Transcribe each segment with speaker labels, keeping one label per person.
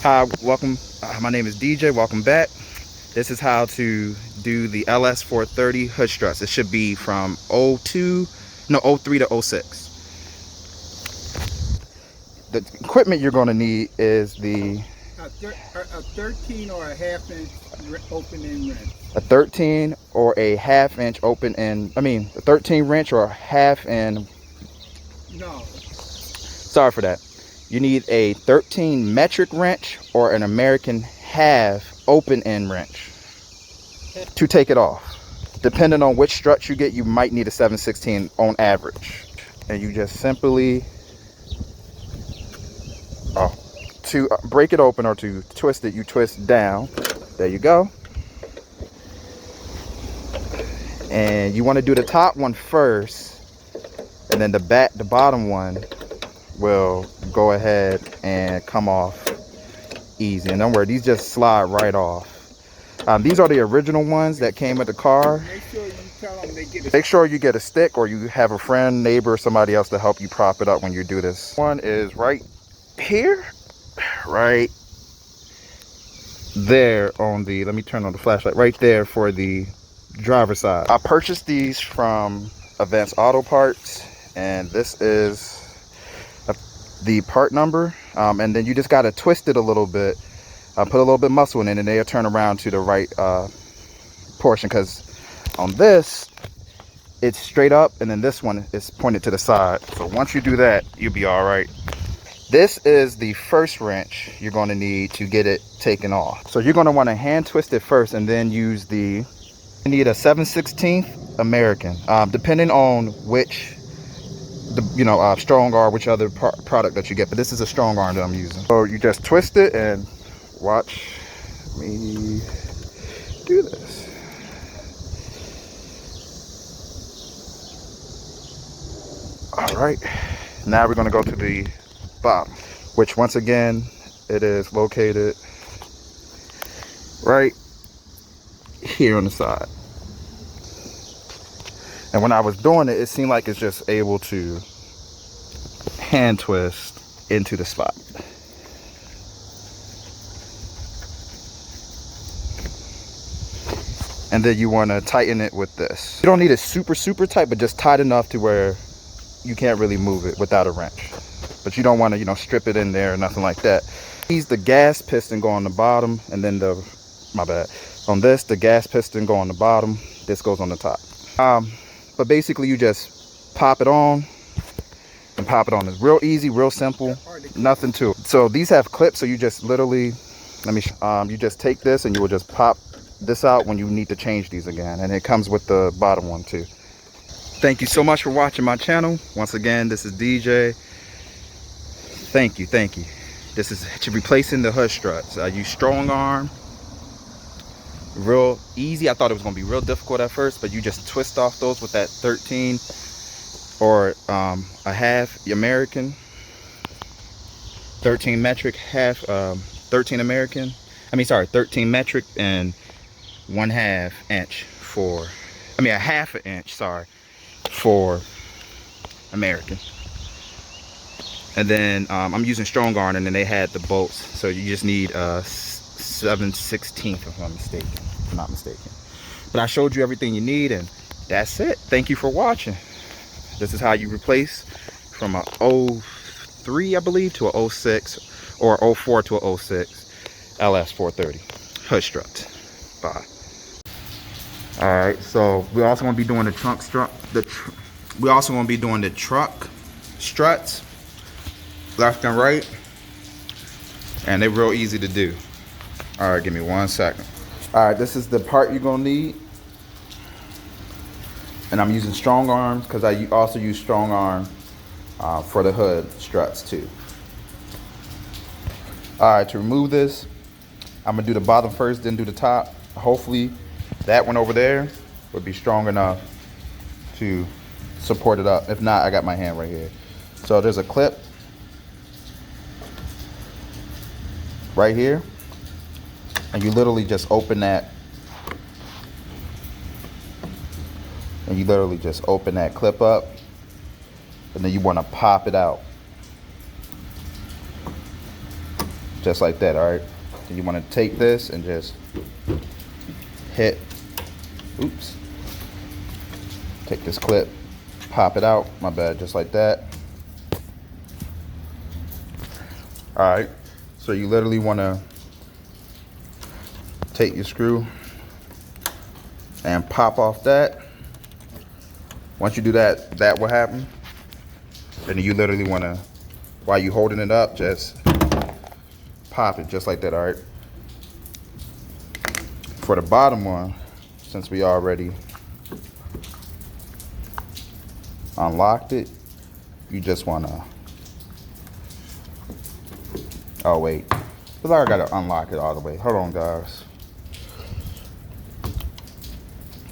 Speaker 1: Hi, welcome. My name is DJ. Welcome back. This is how to do the LS430 hood struts. It should be from '03 to '06. The equipment you're going to need is
Speaker 2: a 13 or a half inch open end wrench.
Speaker 1: a 13 or a half inch open end. A 13 wrench or a half and.
Speaker 2: No.
Speaker 1: Sorry for that. You need a 13 metric wrench or an American half open end wrench to take it off. Depending on which struts you get, you might need a 7/16 on average. And you just simply, to break it open or to twist it, you twist down. There you go. And you want to do the top one first, and then the bottom one will go ahead and come off easy. And don't worry, these just slide right off. These are the original ones that came with the car.
Speaker 2: Make sure you tell them they get
Speaker 1: Make sure you get a stick, or you have a friend, neighbor, somebody else to help you prop it up when you do this. One is right here, right there on the, let me turn on the flashlight, right there for the driver's side. I purchased these from Advanced Auto Parts, and this is the part number, and then you just got to twist it a little bit, put a little bit of muscle in it, and they'll turn around to the right portion, because on this it's straight up, and then this one is pointed to the side. So once you do that, you'll be all right. This is the first wrench you're going to need to get it taken off. So you're going to want to hand twist it first, and then use you need a 7/16 American, depending on which strong arm, which other product that you get, but this is a strong arm that I'm using. So you just twist it, and watch me do this. All right, now we're going to go to the bottom, which once again, it is located right here on the side. And when I was doing it, it seemed like it's just able to hand twist into the spot. And then you want to tighten it with this. You don't need it super tight, but just tight enough to where you can't really move it without a wrench. But you don't want to, strip it in there or nothing like that. The gas piston go on the bottom, and then on this, the gas piston go on the bottom. This goes on the top. But basically you just pop it on and pop it on. It's real easy, real simple, nothing to it. So these have clips, so you just literally, you just take this and you will just pop this out when you need to change these again. And it comes with the bottom one too. Thank you so much for watching my channel. Once again, this is DJ. Thank you. This is to replacing the hood struts. I use strong arm. Real easy. I thought it was going to be real difficult at first, but you just twist off those with that 13 or a half American, 13 metric, half 13 American. 13 metric and 1/2 inch for, a 1/2 inch, sorry, for American. And then I'm using strong arm, and then they had the bolts, so you just need 7/16 if I'm not mistaken. But I showed you everything you need, and that's it. Thank you for watching. This is how you replace from a 03, I believe, to a 06, or 04 to a 06 LS430 hood strut. Bye. All right, so we also want to be doing the trunk strut. We also want to be doing the truck struts, left and right, and they're real easy to do. All right, give me 1 second. All right, this is the part you're gonna need, and I'm using strong arms because I also use strong arm for the hood struts too. All right, to remove this, I'm gonna do the bottom first, then do the top. Hopefully that one over there would be strong enough to support it up. If not, I got my hand right here. So there's a clip right here, and you literally just open that, clip up, and then you want to pop it out. just like that. All right, then you want to take this and just hit, oops, take this clip, pop it out, my bad, just like that. All right, so you literally want to take your screw and pop off that. Once you do that, that will happen. And you literally want to, while you holding it up, just pop it just like that. All right, for the bottom one, since we already unlocked it, you just want to, oh wait, because I gotta unlock it all the way. Hold on, guys.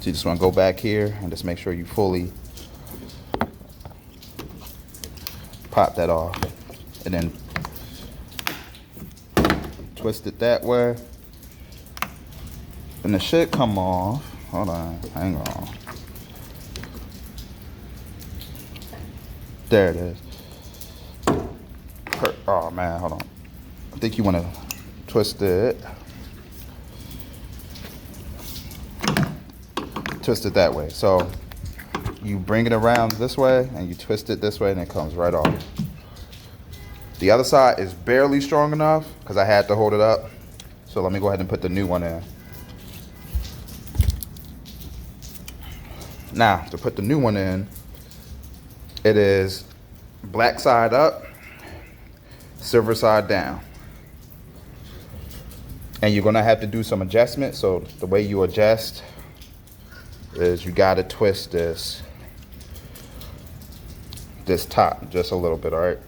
Speaker 1: So you just want to go back here and just make sure you fully pop that off, and then twist it that way, and it should come off. Hold on, hang on. There it is. Oh man, hold on. I think you want to twist it. Twist it that way. So you bring it around this way and you twist it this way and it comes right off. The other side is barely strong enough because I had to hold it up. So let me go ahead and put the new one in. Now, to put the new one in, it is black side up, silver side down. And you're gonna have to do some adjustment. So the way you adjust is you gotta twist this top just a little bit, all right?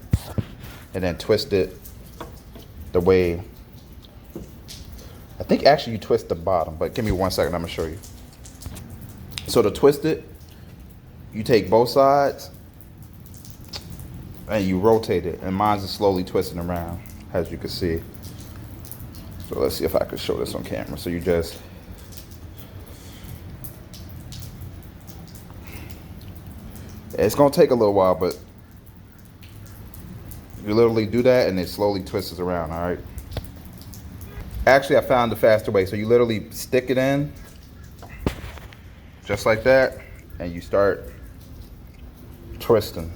Speaker 1: And then twist it the way, I think actually you twist the bottom, but give me 1 second, I'm gonna show you. So to twist it, you take both sides and you rotate it, and mine's is slowly twisting around, as you can see. So let's see if I can show this on camera. So you just, it's gonna take a little while, but you literally do that and it slowly twists around, all right? Actually, I found the faster way. So you literally stick it in, just like that, and you start twisting.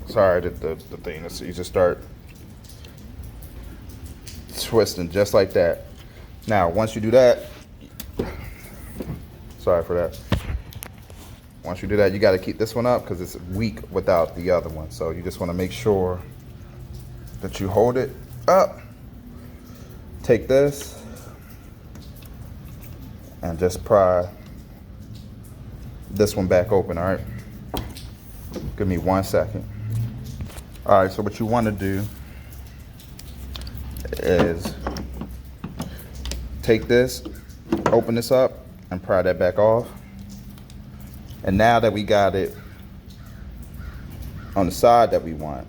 Speaker 1: Sorry, the thing, so you just start twisting just like that. Now, once you do that, sorry for that. Once you do that, you got to keep this one up because it's weak without the other one. So you just want to make sure that you hold it up. Take this and just pry this one back open, all right? Give me 1 second. All right, so what you want to do is take this, open this up, and pry that back off. And now that we got it on the side that we want,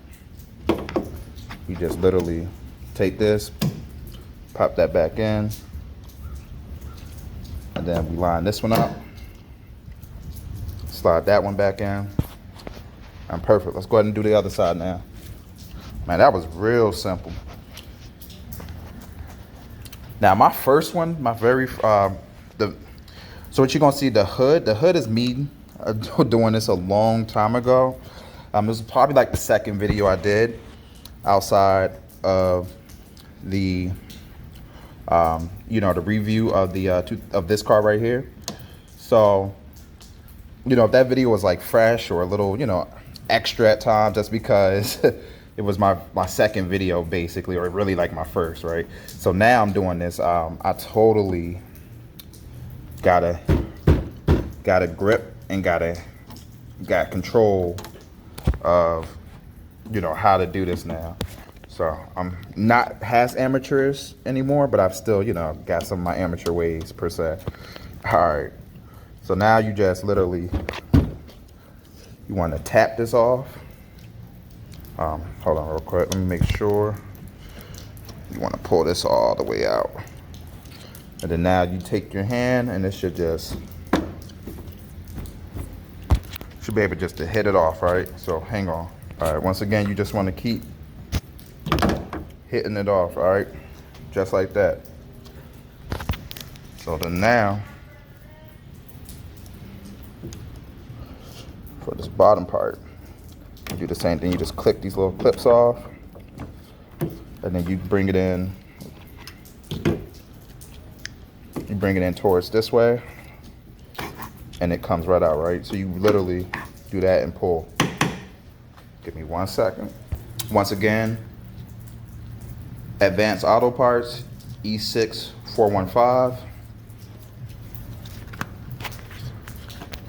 Speaker 1: you just literally take this, pop that back in, and then we line this one up, slide that one back in, and perfect. Let's go ahead and do the other side now. Man, that was real simple. Now my first one, my very, so what you're gonna see, the hood is me doing this a long time ago. This was probably like the second video I did outside of the, you know, the review of the of this car right here. So, you know, if that video was like fresh or a little, you know, extra at times, that's because it was my second video basically, or really like my first, right? So now I'm doing this. I totally got a grip and got control of, you know, how to do this now. So I'm not as amateurish anymore, but I've still, you know, got some of my amateur ways per se. All right, so now you just literally, you want to tap this off. Hold on real quick, let me make sure. You want to pull this all the way out. And then now you take your hand and it should be able just to hit it off, right? So hang on. All right, once again, you just want to keep hitting it off, all right? Just like that. So then now, for this bottom part, you do the same thing. You just click these little clips off, and then you bring it in. You bring it in towards this way, and it comes right out, right? So you literally do that and pull. Give me 1 second. Once again, Advanced Auto Parts, E6415.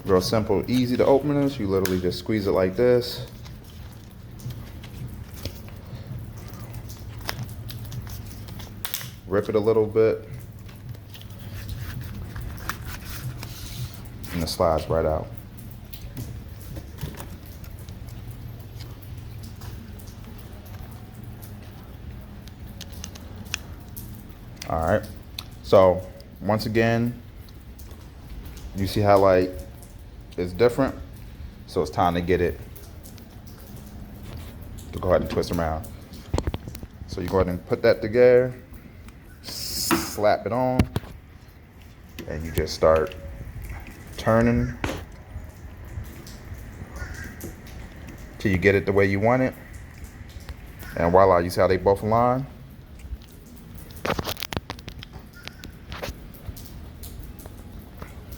Speaker 1: Real simple, easy to open this. You literally just squeeze it like this. Rip it a little bit. And it slides right out. All right, so once again, you see how like it's different? So it's time to get it to go ahead and twist around. So you go ahead and put that together, slap it on, and you just start turning till you get it the way you want it. And voila, you see how they both align?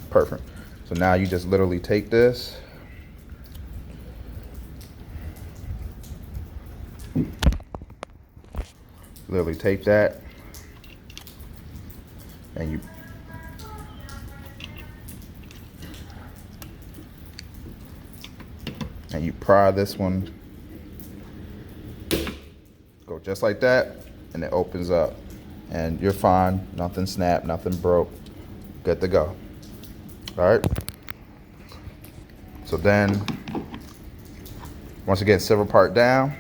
Speaker 1: Perfect. So now you just literally take this, literally take that, and you pry this one, go just like that, and it opens up, and you're fine. Nothing snapped, nothing broke, good to go. All right. So then, once again, silver part down,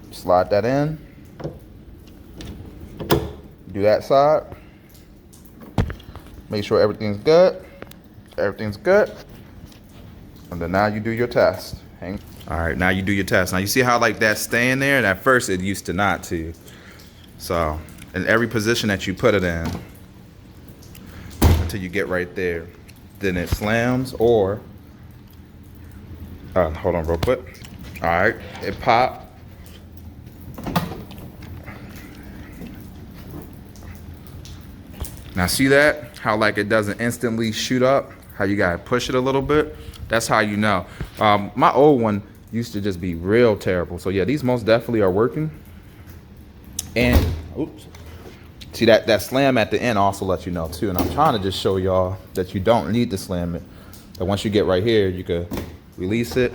Speaker 1: slide that in, do that side, make sure everything's good, and then now you do your test. All right, now you do your test. Now you see how like that's staying there, and at first it used to not to. So in every position that you put it in, until you get right there, then it slams, or hold on real quick. All right, it popped. Now see that? How like it doesn't instantly shoot up? How you gotta push it a little bit? That's how you know. My old one used to just be real terrible. So yeah, these most definitely are working. And, oops. See that slam at the end also lets you know too. And I'm trying to just show y'all that you don't need to slam it. That once you get right here, you could release it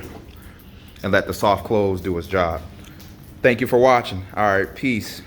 Speaker 1: and let the soft close do its job. Thank you for watching. All right, peace.